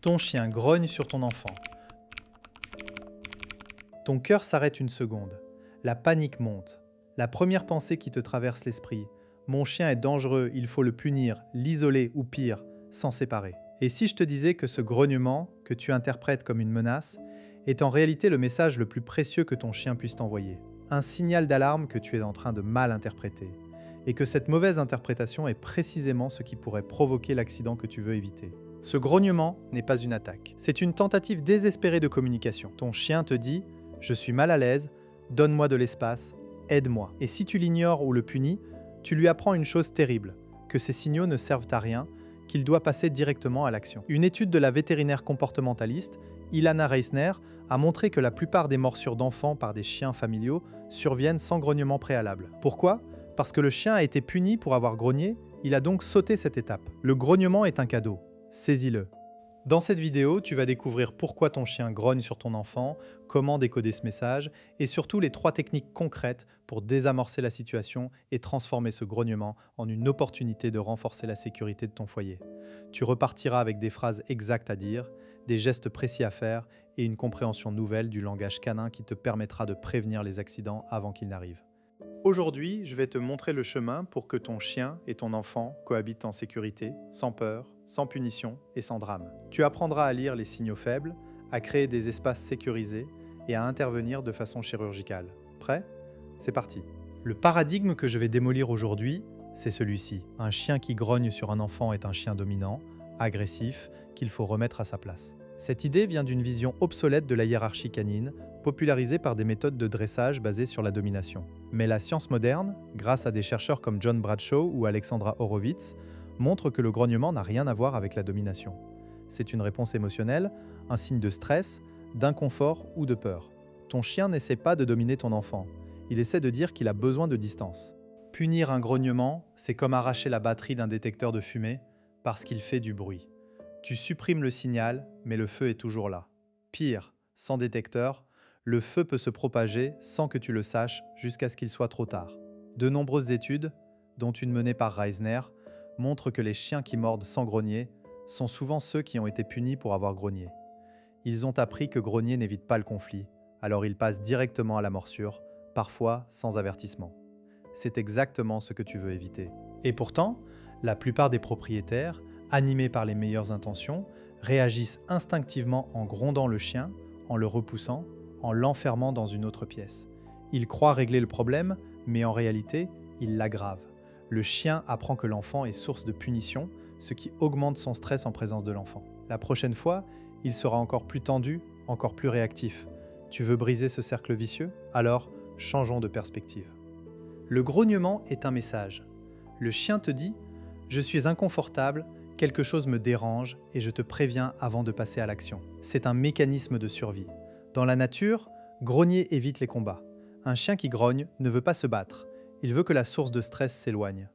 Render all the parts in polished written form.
Ton chien grogne sur ton enfant. Ton cœur s'arrête une seconde. La panique monte. La première pensée qui te traverse l'esprit: mon chien est dangereux, il faut le punir, l'isoler ou pire, s'en séparer. Et si je te disais que ce grognement, que tu interprètes comme une menace, est en réalité le message le plus précieux que ton chien puisse t'envoyer? Un signal d'alarme que tu es en train de mal interpréter. Et que cette mauvaise interprétation est précisément ce qui pourrait provoquer l'accident que tu veux éviter. Ce grognement n'est pas une attaque. C'est une tentative désespérée de communication. Ton chien te dit: je suis mal à l'aise, donne-moi de l'espace, aide-moi. Et si tu l'ignores ou le punis, tu lui apprends une chose terrible, que ces signaux ne servent à rien, qu'il doit passer directement à l'action. Une étude de la vétérinaire comportementaliste, Ilana Reisner, a montré que la plupart des morsures d'enfants par des chiens familiaux surviennent sans grognement préalable. Pourquoi? Parce que le chien a été puni pour avoir grogné, il a donc sauté cette étape. Le grognement est un cadeau. Saisis-le. Dans cette vidéo, tu vas découvrir pourquoi ton chien grogne sur ton enfant, comment décoder ce message, et surtout les 3 techniques concrètes pour désamorcer la situation et transformer ce grognement en une opportunité de renforcer la sécurité de ton foyer. Tu repartiras avec des phrases exactes à dire, des gestes précis à faire et une compréhension nouvelle du langage canin qui te permettra de prévenir les accidents avant qu'ils n'arrivent. Aujourd'hui, je vais te montrer le chemin pour que ton chien et ton enfant cohabitent en sécurité, sans peur, sans punition et sans drame. Tu apprendras à lire les signaux faibles, à créer des espaces sécurisés et à intervenir de façon chirurgicale. Prêt? C'est parti. Le paradigme que je vais démolir aujourd'hui, c'est celui-ci. Un chien qui grogne sur un enfant est un chien dominant, agressif, qu'il faut remettre à sa place. Cette idée vient d'une vision obsolète de la hiérarchie canine, popularisée par des méthodes de dressage basées sur la domination. Mais la science moderne, grâce à des chercheurs comme John Bradshaw ou Alexandra Horowitz, montre que le grognement n'a rien à voir avec la domination. C'est une réponse émotionnelle, un signe de stress, d'inconfort ou de peur. Ton chien n'essaie pas de dominer ton enfant, il essaie de dire qu'il a besoin de distance. Punir un grognement, c'est comme arracher la batterie d'un détecteur de fumée parce qu'il fait du bruit. Tu supprimes le signal, mais le feu est toujours là. Pire, sans détecteur, le feu peut se propager sans que tu le saches jusqu'à ce qu'il soit trop tard. De nombreuses études, dont une menée par Reisner, montrent que les chiens qui mordent sans grogner sont souvent ceux qui ont été punis pour avoir grogné. Ils ont appris que grogner n'évite pas le conflit, alors ils passent directement à la morsure, parfois sans avertissement. C'est exactement ce que tu veux éviter. Et pourtant, la plupart des propriétaires, animés par les meilleures intentions, réagissent instinctivement en grondant le chien, en le repoussant, en l'enfermant dans une autre pièce. Ils croient régler le problème, mais en réalité, ils l'aggravent. Le chien apprend que l'enfant est source de punition, ce qui augmente son stress en présence de l'enfant. La prochaine fois, il sera encore plus tendu, encore plus réactif. Tu veux briser ce cercle vicieux? Alors, changeons de perspective. Le grognement est un message. Le chien te dit « Je suis inconfortable, quelque chose me dérange et je te préviens avant de passer à l'action ». C'est un mécanisme de survie. Dans la nature, grogner évite les combats. Un chien qui grogne ne veut pas se battre. Il veut que la source de stress s'éloigne.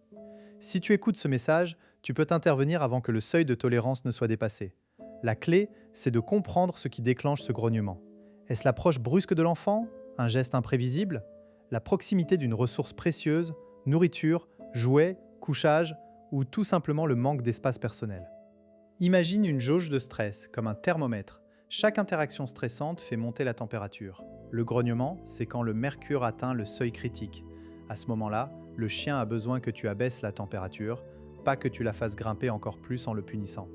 Si tu écoutes ce message, tu peux t'intervenir avant que le seuil de tolérance ne soit dépassé. La clé, c'est de comprendre ce qui déclenche ce grognement. Est-ce l'approche brusque de l'enfant? Un geste imprévisible? La proximité d'une ressource précieuse? Nourriture, jouets, couchage ou tout simplement le manque d'espace personnel? Imagine une jauge de stress, comme un thermomètre. Chaque interaction stressante fait monter la température. Le grognement, c'est quand le mercure atteint le seuil critique. À ce moment-là, le chien a besoin que tu abaisses la température, pas que tu la fasses grimper encore plus en le punissant.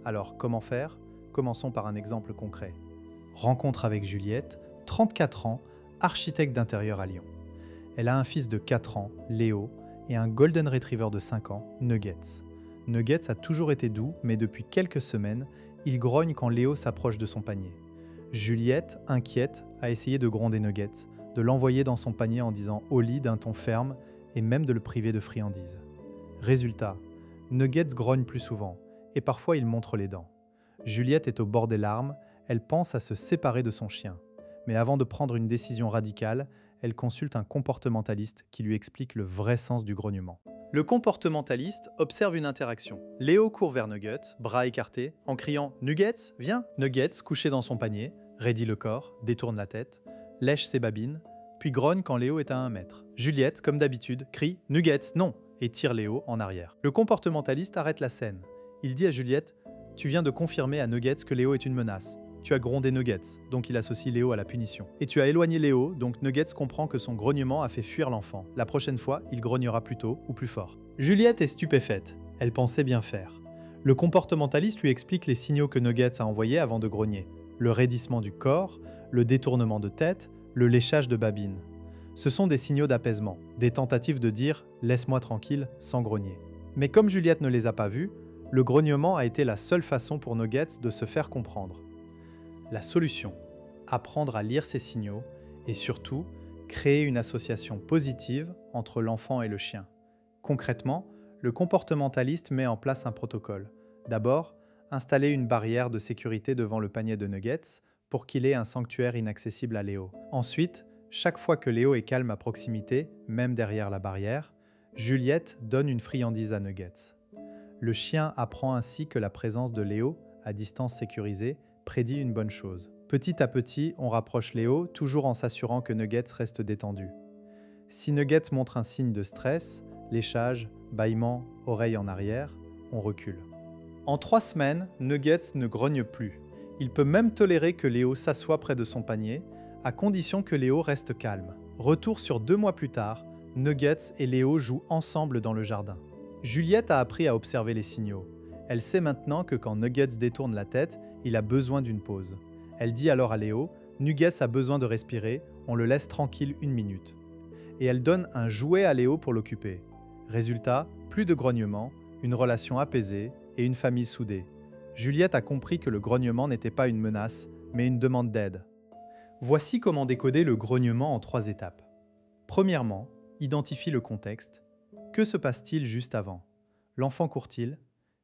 Alors, comment faire? Commençons par un exemple concret. Rencontre avec Juliette, 34 ans, architecte d'intérieur à Lyon. Elle a un fils de 4 ans, Léo, et un Golden Retriever de 5 ans, Nuggets. Nuggets a toujours été doux, mais depuis quelques semaines, il grogne quand Léo s'approche de son panier. Juliette, inquiète, a essayé de gronder Nuggets, de l'envoyer dans son panier en disant « au lit » d'un ton ferme et même de le priver de friandises. Résultat, Nuggets grogne plus souvent et parfois il montre les dents. Juliette est au bord des larmes, elle pense à se séparer de son chien. Mais avant de prendre une décision radicale, elle consulte un comportementaliste qui lui explique le vrai sens du grognement. Le comportementaliste observe une interaction. Léo court vers Nuggets, bras écartés, en criant « Nuggets, viens !» Nuggets, couché dans son panier, raidit le corps, détourne la tête, lèche ses babines, puis grogne quand Léo est à 1 mètre. Juliette, comme d'habitude, crie « Nuggets, non !» et tire Léo en arrière. Le comportementaliste arrête la scène. Il dit à Juliette Tu viens de confirmer à Nuggets que Léo est une menace. Tu as grondé Nuggets, donc il associe Léo à la punition. Et tu as éloigné Léo, donc Nuggets comprend que son grognement a fait fuir l'enfant. La prochaine fois, il grognera plus tôt ou plus fort. Juliette est stupéfaite. Elle pensait bien faire. Le comportementaliste lui explique les signaux que Nuggets a envoyés avant de grogner. Le raidissement du corps, le détournement de tête, le léchage de babine. Ce sont des signaux d'apaisement, des tentatives de dire « laisse-moi tranquille » sans grogner. Mais comme Juliette ne les a pas vus, le grognement a été la seule façon pour Nuggets de se faire comprendre. La solution, apprendre à lire ces signaux et surtout, créer une association positive entre l'enfant et le chien. Concrètement, le comportementaliste met en place un protocole. D'abord, installer une barrière de sécurité devant le panier de Nuggets pour qu'il ait un sanctuaire inaccessible à Léo. Ensuite, chaque fois que Léo est calme à proximité, même derrière la barrière, Juliette donne une friandise à Nuggets. Le chien apprend ainsi que la présence de Léo, à distance sécurisée, prédit une bonne chose. Petit à petit, on rapproche Léo, toujours en s'assurant que Nuggets reste détendu. Si Nuggets montre un signe de stress, léchage, bâillement, oreille en arrière, on recule. En 3 semaines, Nuggets ne grogne plus. Il peut même tolérer que Léo s'assoie près de son panier, à condition que Léo reste calme. Retour sur 2 mois plus tard, Nuggets et Léo jouent ensemble dans le jardin. Juliette a appris à observer les signaux. Elle sait maintenant que quand Nuggets détourne la tête, il a besoin d'une pause. Elle dit alors à Léo, Nuggets a besoin de respirer, on le laisse tranquille 1 minute. Et elle donne un jouet à Léo pour l'occuper. Résultat, plus de grognements, une relation apaisée et une famille soudée. Juliette a compris que le grognement n'était pas une menace, mais une demande d'aide. Voici comment décoder le grognement en 3 étapes. Premièrement, identifie le contexte. Que se passe-t-il juste avant? L'enfant court-il?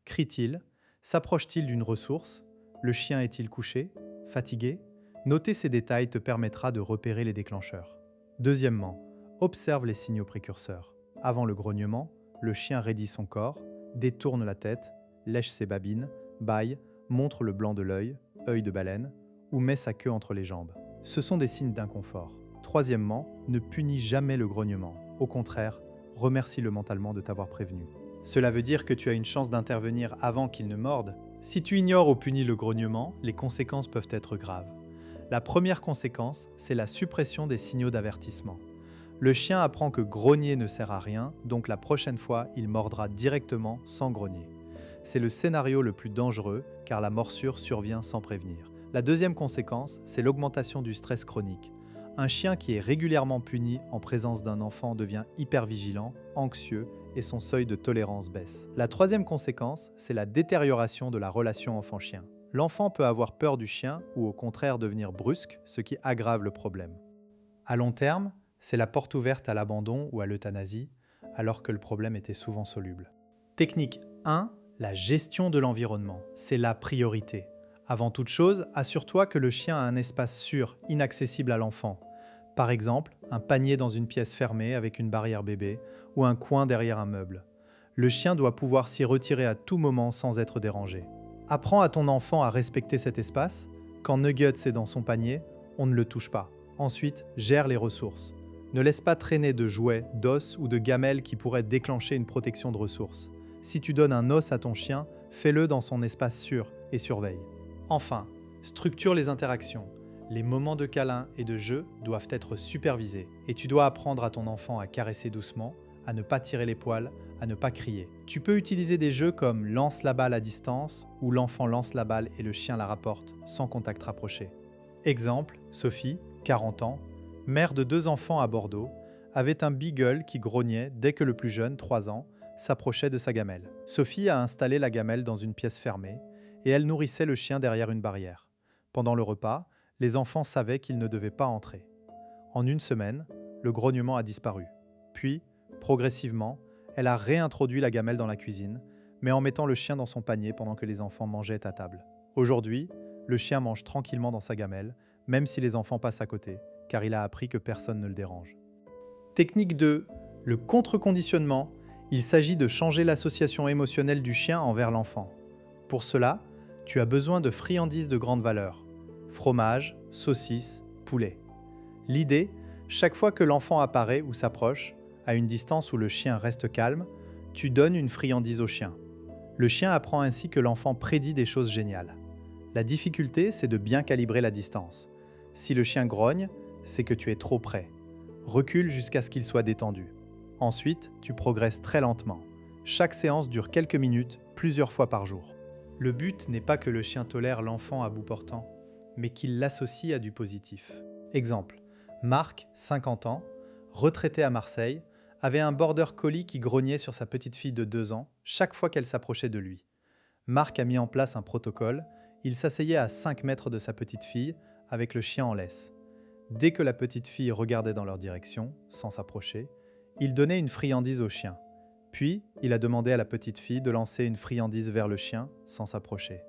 Crie-t-il? S'approche-t-il d'une ressource? Le chien est-il couché? Fatigué? Noter ces détails te permettra de repérer les déclencheurs. Deuxièmement, observe les signaux précurseurs. Avant le grognement, le chien raidit son corps, détourne la tête, lèche ses babines, bâille, montre le blanc de l'œil, œil de baleine, ou met sa queue entre les jambes. Ce sont des signes d'inconfort. Troisièmement, ne punis jamais le grognement. Au contraire, remercie-le mentalement de t'avoir prévenu. Cela veut dire que tu as une chance d'intervenir avant qu'il ne morde. Si tu ignores ou punis le grognement, les conséquences peuvent être graves. La première conséquence, c'est la suppression des signaux d'avertissement. Le chien apprend que grogner ne sert à rien, donc la prochaine fois, il mordra directement sans grogner. C'est le scénario le plus dangereux, car la morsure survient sans prévenir. La deuxième conséquence, c'est l'augmentation du stress chronique. Un chien qui est régulièrement puni en présence d'un enfant devient hypervigilant, anxieux et son seuil de tolérance baisse. La troisième conséquence, c'est la détérioration de la relation enfant-chien. L'enfant peut avoir peur du chien ou au contraire devenir brusque, ce qui aggrave le problème. À long terme, c'est la porte ouverte à l'abandon ou à l'euthanasie, alors que le problème était souvent soluble. Technique 1, la gestion de l'environnement. C'est la priorité. Avant toute chose, assure-toi que le chien a un espace sûr, inaccessible à l'enfant. Par exemple, un panier dans une pièce fermée avec une barrière bébé ou un coin derrière un meuble. Le chien doit pouvoir s'y retirer à tout moment sans être dérangé. Apprends à ton enfant à respecter cet espace. Quand Nuggets est dans son panier, on ne le touche pas. Ensuite, gère les ressources. Ne laisse pas traîner de jouets, d'os ou de gamelles qui pourraient déclencher une protection de ressources. Si tu donnes un os à ton chien, fais-le dans son espace sûr et surveille. Enfin, structure les interactions. Les moments de câlin et de jeu doivent être supervisés et tu dois apprendre à ton enfant à caresser doucement, à ne pas tirer les poils, à ne pas crier. Tu peux utiliser des jeux comme lance la balle à distance où l'enfant lance la balle et le chien la rapporte sans contact rapproché. Exemple, Sophie, 40 ans, mère de 2 enfants à Bordeaux, avait un beagle qui grognait dès que le plus jeune, 3 ans, s'approchait de sa gamelle. Sophie a installé la gamelle dans une pièce fermée et elle nourrissait le chien derrière une barrière. Pendant le repas, les enfants savaient qu'ils ne devaient pas entrer. En 1 semaine, le grognement a disparu. Puis, progressivement, elle a réintroduit la gamelle dans la cuisine, mais en mettant le chien dans son panier pendant que les enfants mangeaient à table. Aujourd'hui, le chien mange tranquillement dans sa gamelle, même si les enfants passent à côté, car il a appris que personne ne le dérange. Technique 2. Le contre-conditionnement. Il s'agit de changer l'association émotionnelle du chien envers l'enfant. Pour cela, tu as besoin de friandises de grande valeur. Fromage, saucisses, poulet. L'idée, chaque fois que l'enfant apparaît ou s'approche, à une distance où le chien reste calme, tu donnes une friandise au chien. Le chien apprend ainsi que l'enfant prédit des choses géniales. La difficulté, c'est de bien calibrer la distance. Si le chien grogne, c'est que tu es trop près. Recule jusqu'à ce qu'il soit détendu. Ensuite, tu progresses très lentement. Chaque séance dure quelques minutes, plusieurs fois par jour. Le but n'est pas que le chien tolère l'enfant à bout portant, mais qu'il l'associe à du positif. Exemple, Marc, 50 ans, retraité à Marseille, avait un border collie qui grognait sur sa petite fille de 2 ans chaque fois qu'elle s'approchait de lui. Marc a mis en place un protocole, il s'asseyait à 5 mètres de sa petite fille avec le chien en laisse. Dès que la petite fille regardait dans leur direction, sans s'approcher, il donnait une friandise au chien. Puis, il a demandé à la petite fille de lancer une friandise vers le chien sans s'approcher.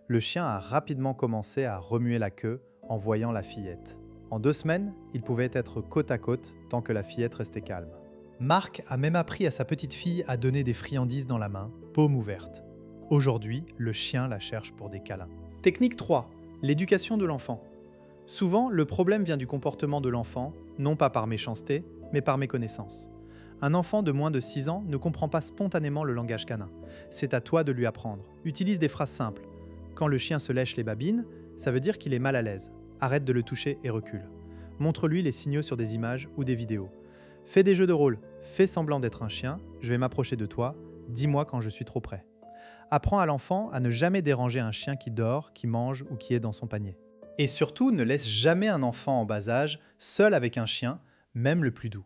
Le chien a rapidement commencé à remuer la queue en voyant la fillette. En 2 semaines, ils pouvaient être côte à côte tant que la fillette restait calme. Marc a même appris à sa petite fille à donner des friandises dans la main, paume ouverte. Aujourd'hui, le chien la cherche pour des câlins. Technique 3. L'éducation de l'enfant. Souvent, le problème vient du comportement de l'enfant, non pas par méchanceté, mais par méconnaissance. Un enfant de moins de 6 ans ne comprend pas spontanément le langage canin. C'est à toi de lui apprendre. Utilise des phrases simples. Quand le chien se lèche les babines, ça veut dire qu'il est mal à l'aise. Arrête de le toucher et recule. Montre-lui les signaux sur des images ou des vidéos. Fais des jeux de rôle. Fais semblant d'être un chien. Je vais m'approcher de toi. Dis-moi quand je suis trop près. Apprends à l'enfant à ne jamais déranger un chien qui dort, qui mange ou qui est dans son panier. Et surtout, ne laisse jamais un enfant en bas âge seul avec un chien, même le plus doux.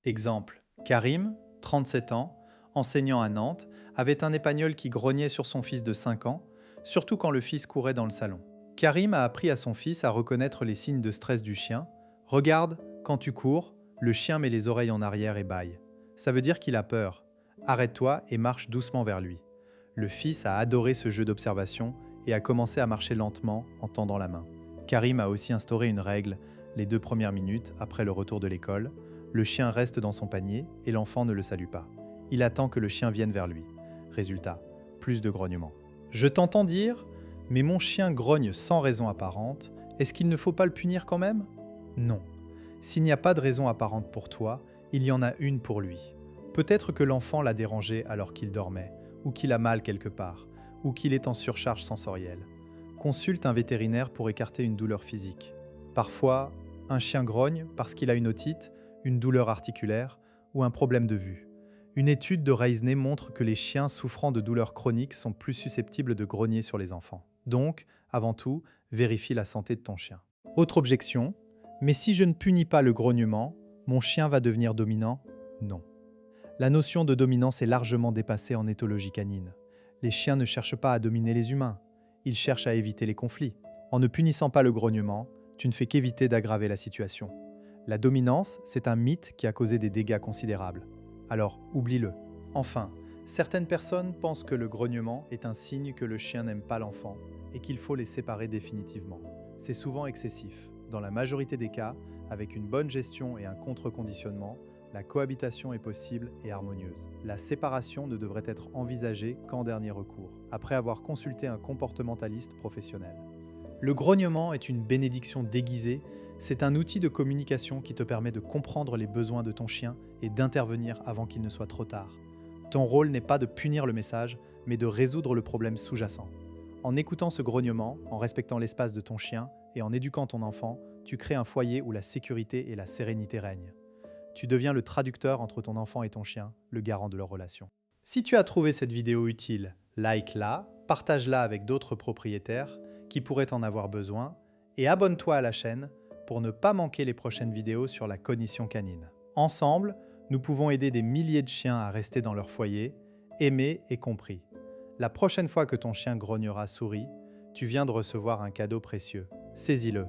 Exemple, Karim, 37 ans, enseignant à Nantes, avait un épagnol qui grognait sur son fils de 5 ans, surtout quand le fils courait dans le salon. Karim a appris à son fils à reconnaître les signes de stress du chien. Regarde, quand tu cours, le chien met les oreilles en arrière et bâille. Ça veut dire qu'il a peur. Arrête-toi et marche doucement vers lui. Le fils a adoré ce jeu d'observation et a commencé à marcher lentement en tendant la main. Karim a aussi instauré une règle, les 2 premières minutes après le retour de l'école, le chien reste dans son panier et l'enfant ne le salue pas. Il attend que le chien vienne vers lui. Résultat, plus de grognements. Je t'entends dire, mais mon chien grogne sans raison apparente, est-ce qu'il ne faut pas le punir quand même ? Non. S'il n'y a pas de raison apparente pour toi, il y en a une pour lui. Peut-être que l'enfant l'a dérangé alors qu'il dormait, ou qu'il a mal quelque part, ou qu'il est en surcharge sensorielle. Consulte un vétérinaire pour écarter une douleur physique. Parfois, un chien grogne parce qu'il a une otite, une douleur articulaire ou un problème de vue. Une étude de Reisner montre que les chiens souffrant de douleurs chroniques sont plus susceptibles de grogner sur les enfants. Donc, avant tout, vérifie la santé de ton chien. Autre objection, mais si je ne punis pas le grognement, mon chien va devenir dominant ? Non. La notion de dominance est largement dépassée en éthologie canine. Les chiens ne cherchent pas à dominer les humains, ils cherchent à éviter les conflits. En ne punissant pas le grognement, tu ne fais qu'éviter d'aggraver la situation. La dominance, c'est un mythe qui a causé des dégâts considérables. Alors, oublie-le. Enfin, certaines personnes pensent que le grognement est un signe que le chien n'aime pas l'enfant et qu'il faut les séparer définitivement. C'est souvent excessif. Dans la majorité des cas, avec une bonne gestion et un contre-conditionnement, la cohabitation est possible et harmonieuse. La séparation ne devrait être envisagée qu'en dernier recours, après avoir consulté un comportementaliste professionnel. Le grognement est une bénédiction déguisée, c'est un outil de communication qui te permet de comprendre les besoins de ton chien et d'intervenir avant qu'il ne soit trop tard. Ton rôle n'est pas de punir le message, mais de résoudre le problème sous-jacent. En écoutant ce grognement, en respectant l'espace de ton chien et en éduquant ton enfant, tu crées un foyer où la sécurité et la sérénité règnent. Tu deviens le traducteur entre ton enfant et ton chien, le garant de leur relation. Si tu as trouvé cette vidéo utile, like-la, partage-la avec d'autres propriétaires qui pourraient en avoir besoin et abonne-toi à la chaîne pour ne pas manquer les prochaines vidéos sur la cognition canine. Ensemble, nous pouvons aider des milliers de chiens à rester dans leur foyer, aimés et compris. La prochaine fois que ton chien grognera souris, tu viens de recevoir un cadeau précieux. Saisis-le.